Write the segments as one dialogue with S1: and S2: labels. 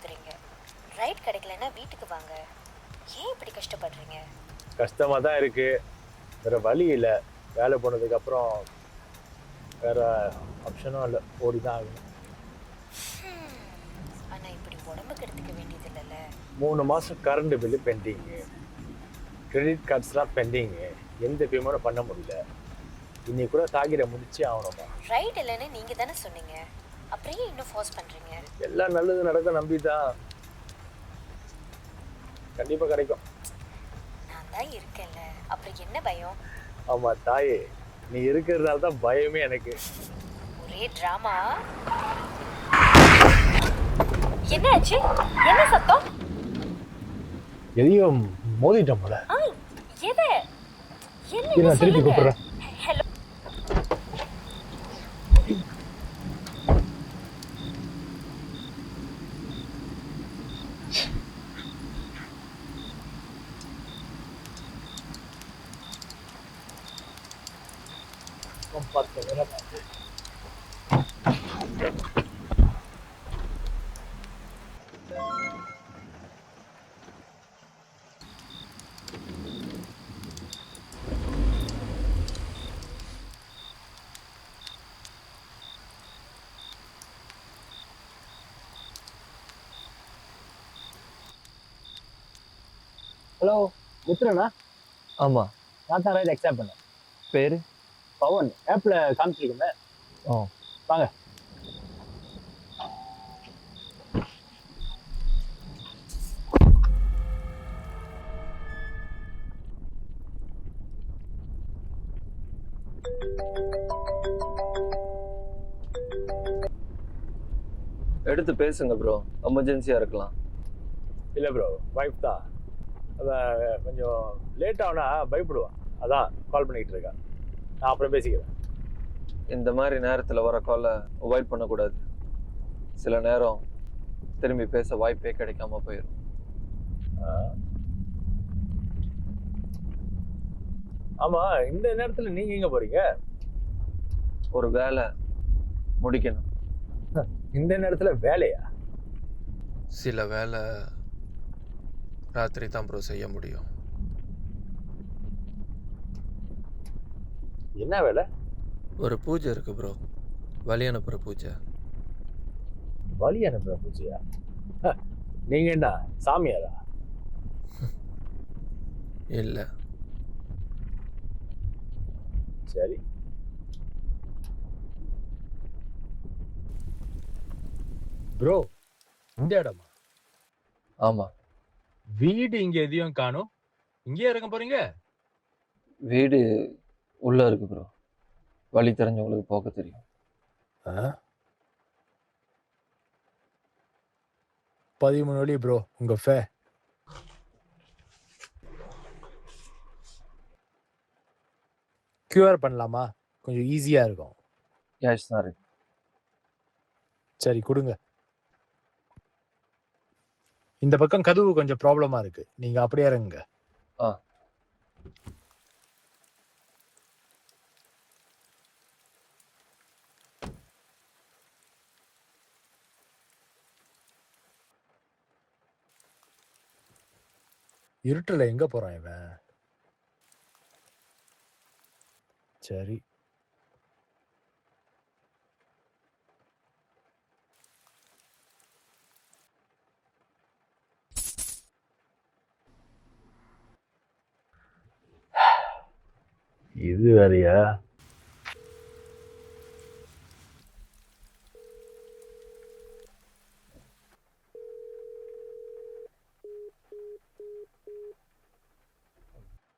S1: சுத்துறீங்க. Right கிடைக்கலன்னா வீட்டுக்கு வாங்க. ஏன் இப்படி கஷ்டப்படுறீங்க?
S2: கஷ்டமாக தான் இருக்குது, வேறு வழி இல்லை. வேலை போனதுக்கப்புறம் வேறு ஆப்ஷனும் இல்லை, ஓடி தான் ஆகணும்.
S1: ஆனால் இப்படி உடம்புக்கு எடுத்துக்க வேண்டியது இல்லைல்ல.
S2: 3 மாதம் கரண்ட் பில்லு பெண்டிங்கு, கிரெடிட் கார்ட்ஸ்லாம் பெண்டிங்கு, எந்த பேமெண்ட்டும் பண்ண முடியல. இன்னைக்கு கூட தாகிரை முடிச்சே ஆகணுமா?
S1: ரைட் இல்லைன்னு நீங்கள் தானே சொன்னீங்க, அப்படியே இன்னும் ஃபோர்ஸ் பண்ணுறீங்க.
S2: எல்லாம் நல்லது நடக்க நம்பி தான். கண்டிப்பாக கிடைக்கும்.
S1: நான் தான் இருக்கேன்ல, அப்புறம் என்ன பயம்?
S2: ஆமாம் தாயே, நீ இருக்கிறதுனால தான் பயமே எனக்கு.
S1: ஒரே ட்ராமா. என்ன ஆச்சு? என்ன சத்தம்?
S2: எதையும் மோதிட்டோம் போல.
S1: எது?
S2: இரு, நான் திருப்பி கூப்பிடுறேன்.
S1: ஹலோ.
S2: ஹலோ, மித்ரனா?
S3: ஆமாம்.
S2: நான் தான் ரைட் அக்செப்ட் பண்ணேன்.
S3: பேர்
S2: பவன். ஆப்பில் காமிச்சிருக்கோமே.
S3: ஓ,
S2: வாங்க.
S3: எடுத்து பேசுங்க ப்ரோ, எமர்ஜென்சியாக இருக்கலாம்.
S2: இல்லை ப்ரோ, வைஃப் தான். அதான் கொஞ்சம் லேட் ஆகுனா பயப்படுவான், அதான் கால் பண்ணிக்கிட்டு இருக்கேன். நான் அப்புறம் பேசிக்கிறேன்.
S3: இந்த மாதிரி நேரத்தில் வர காலை அவாய்ட் பண்ணக்கூடாது. சில நேரம் திரும்பி பேச வாய்ப்பே கிடைக்காம போயிடும்.
S2: ஆமாம், இந்த நேரத்தில் நீங்கள் எங்கே போகிறீங்க?
S3: ஒரு வேலை முடிக்கணும்.
S2: இந்த நேரத்தில் வேலையா?
S4: சில வேலை ராத்திரி தான் ப்ரோ செய்ய முடியும்.
S2: என்ன வேலை?
S4: ஒரு பூஜை இருக்குது ப்ரோ, வழி அனுப்புகிற பூஜை.
S2: வழி அனுப்புகிற பூஜையா? நீங்கள் என்ன சாமியாரா?
S4: இல்லை.
S2: சரி. ப்ரோ, இந்த இடமா?
S3: ஆமாம்.
S2: வீடு இங்கே எதையும் காணும், இங்கே இறங்க போகிறீங்க?
S3: வீடு உள்ளே இருக்கு ப்ரோ, வழி தெரிஞ்சவங்களுக்கு போக தெரியும்.
S2: 13 வழி ப்ரோ, உங்கள் ஃபே. கியூஆர் பண்ணலாமா? கொஞ்சம் ஈஸியாக இருக்கும்.
S3: கேஷ் தான் இருக்கு.
S2: சரி, கொடுங்க. இந்த பக்கம் கதவு கொஞ்சம் ப்ராப்ளமா இருக்கு, நீங்க அப்படியே இறங்குங்க.
S3: ஆ.
S2: இருட்டுல எங்க போறான் இவன்? சரி. இது வேறையா?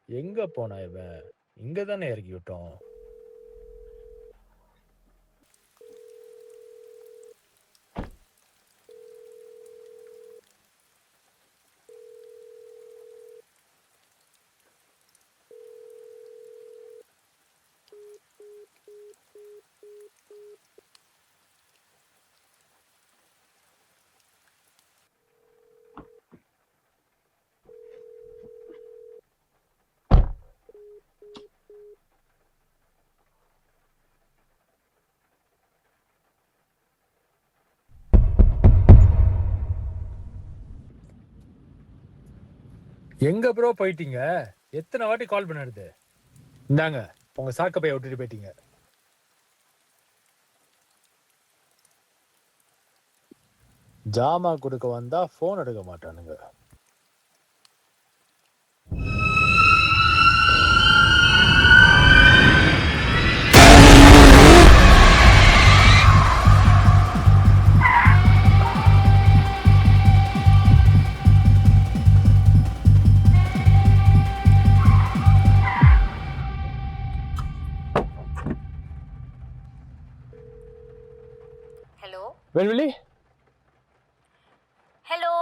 S2: எங்க போனா இவன்? இங்க தானே இறக்கி விட்டோம். எங்க ப்ரோ போயிட்டீங்க? எத்தனை வாட்டி கால் பண்ணுறது? இந்தாங்க உங்க சாக்க பைய விட்டுட்டு போயிட்டீங்க. ஜாமா கொடுக்க வந்தா போன் எடுக்க மாட்டானுங்க.
S1: ஹலோ
S2: வெல்வெளி
S1: ஹலோ.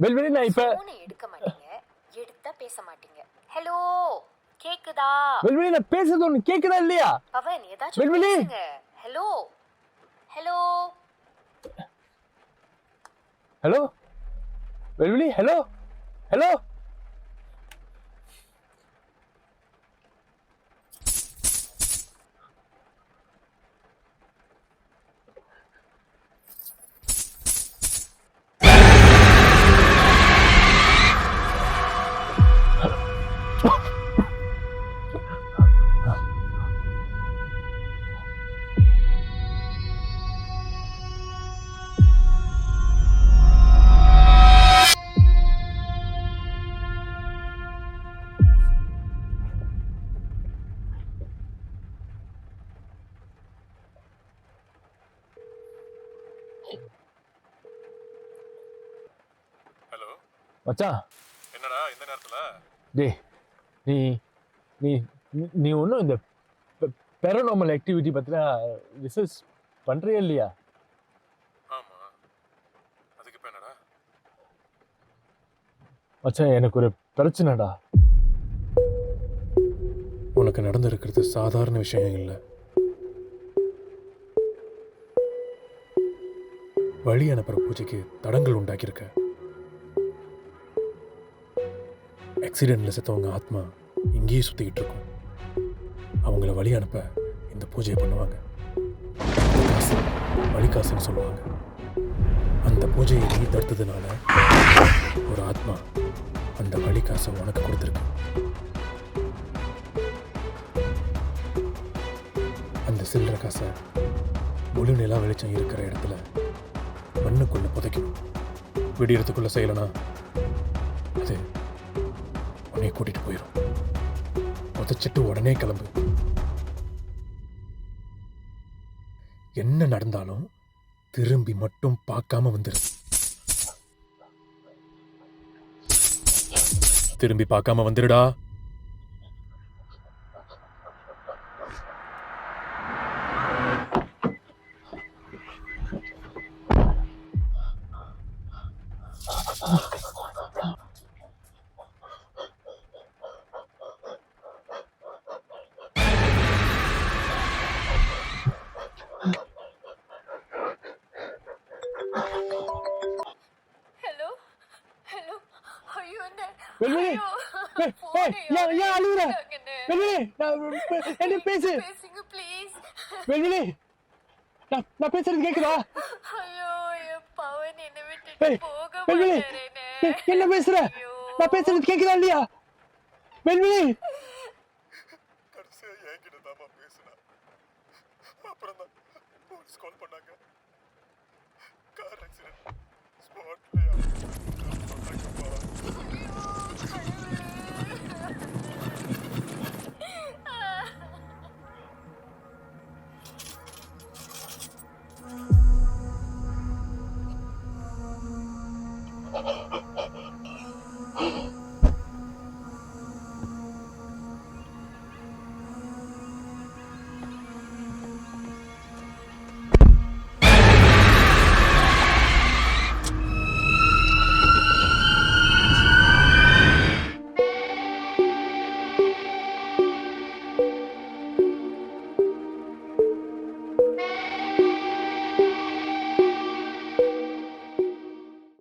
S2: வெல்வெளி நான் இப்ப
S1: போனை எடுக்க மாட்டீங்க, எடுத்தா பேச மாட்டீங்க. ஹலோ கேக்குதா?
S2: வெல்வெளி நான் பேசுறது ஒண்ணு கேக்குதா இல்லையா?
S1: பவன் ஏதாச்சும்
S2: வெல்வெளி.
S1: பேசுங்க. ஹலோ ஹலோ
S2: ஹலோ வெல்வெளி. Hello hello.
S5: ஹலோ
S2: மச்சான்
S5: என்னடா இந்த நேரத்துல?
S2: டேய் நீ நீ நீ- நீ ஒன்றும் இந்த பேரநார்மல் ஆக்டிவிட்டி பற்றின ரிசர்ச் பண்ணுறியா இல்லையா?
S5: ஆமா, அதுக்கு இப்ப என்னடா?
S2: மச்சான் எனக்கு ஒரு பிரச்சனைடா.
S5: உனக்கு நடந்திருக்கிறது சாதாரண விஷயம் இல்லை. வழி அனுப்புற பூஜைக்கு தடங்கள் உண்டாக்கியிருக்க. ஆக்சிடென்ட்ல செத்தவங்க ஆத்மா இங்கேயே சுத்திக்கிட்டு இருக்கும். அவங்கள வழி அனுப்ப இந்த பூஜையை பண்ணுவாங்க. காசு வழிகாசுன்னு சொல்லுவாங்க. அந்த பூஜையை நீ தடுத்ததுனால ஒரு ஆத்மா அந்த வழிகாசை உனக்கு கொடுத்துருக்கு. அந்த சில்லற காசை முழு நிலா வெளிச்சம் இருக்கிற இடத்துல மண்ணுக்குள்ள புதைக்கணும். விடியறதுக்குள்ள செய்யலனா அது உன்னை கூட்டிட்டு போயிடும். புதைச்சிட்டு உடனே கிளம்பு. என்ன நடந்தாலும் திரும்பி மட்டும் பார்க்காம வந்துரு. திரும்பி பார்க்காம வந்துருடா.
S1: Hello hello. ஐயோ என்ன
S2: வெல்வெளி.
S1: ஐயோ,
S2: ஏய்,
S1: போனை
S2: ஏய், ஏன் அழுகுற?
S1: எடுத்துட்டாங்கண்ணே.
S2: வெல்வெளி, என்ன பேசு.
S1: பேசுங்க ப்ளீஸ்.
S2: வெல்வெளி, நான் பேசுறது கேக்குதா?
S1: ஐயோ என் பவன் என்னை
S2: ஏய்,
S1: விட்டுட்டு போக
S2: வெல்வெளி,
S1: மாட்டாரேண்ணே.
S2: என்ன பேசுற?
S1: ஐயோ.
S2: நான் பேசுறது கேக்குதா இல்லையா? வெல்வெளி.
S5: கடைசியா என்கிட்ட தாமா பேசுனா. அப்புறம் தான் போலீஸ் கால் பண்ணாங்க. கார் ஆக்சிடென்ட் ஸ்பாட்லயா சொன்னாங்கப்பா.